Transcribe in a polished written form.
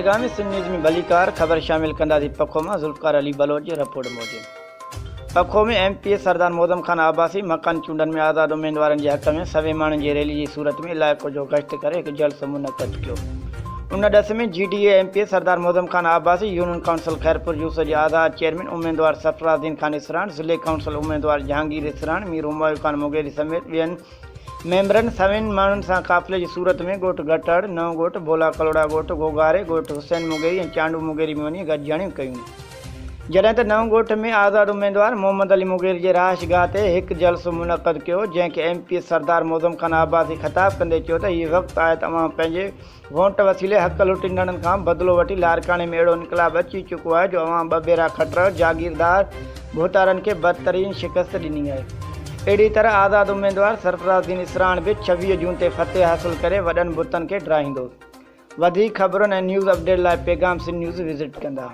पैगाम सिंध न्यूज़ में भलीकार ख़बर शामिल कंदासीं। पखो में ज़ुल्फ़िकार अली बलोच जो रिपोर्ट मौजूद। पखो में MP सरदार मोदम खान आबासी मकान चूंडनि में आज़ाद उम्मीदवारनि जे हक़ में सवे माण्हुनि जी रैली जी सूरत में इलाइक़ो जो गश्त करे हिकु जलसो मुनक़द कयो। उन ॾस में GDA MP सरदार मोदम खान आबासी, यूनियन काउंसिल खैरपुर यूस जे आज़ाद चेयरमैन उम्मीदवार सरफराज़दीन खान इसरान, ज़िले काउंसिल उम्मीदवार जहांगीर इसरान, मीर हुमायूं खान मुगेरी समेत ॿियनि मेंबरनि सविन माण्हुनि सां काफ़िले जी सूरत में ॻोठ गटड़, नओं ॻोठ, भोला कलोड़ा ॻोठ, गोगारे ॻोठ, हुसैन मुगेरी ऐं चांडू मुगेरी में वञी गॾिजाणियूं कयूं। जॾहिं त नओं ॻोठ में आज़ाद उम्मीदवार मोहम्मद अली मुगेरी जे रहाइशगाह ते हिकु जलसो मुनक़द कयो, जंहिंखे MP सरदार मोदम खान आबासी ख़िताब कंदे चयो त हीउ वक़्तु आहे त अवां पंहिंजे वोट वसीले हक़ लुटींदड़नि खां बदिलो वठी लारकाणे में अहिड़ो इनक़लाब अची चुको आहे जो अवां ॿ भेरा खटर जागीरदार भोतारनि खे बदतरीन शिकस्त ॾिनी आहे। अहिड़ी तरह आज़ाद उम्मीदवार सरफराज़दीन इसरान बि 26 जून ते फतेह हासिल करे वॾनि बुतनि खे ड्राहींदो। वधीक ख़बरुनि ऐं न्यूज़ अपडेट लाइ पैगाम सिंध न्यूज़ विज़िट कंदा।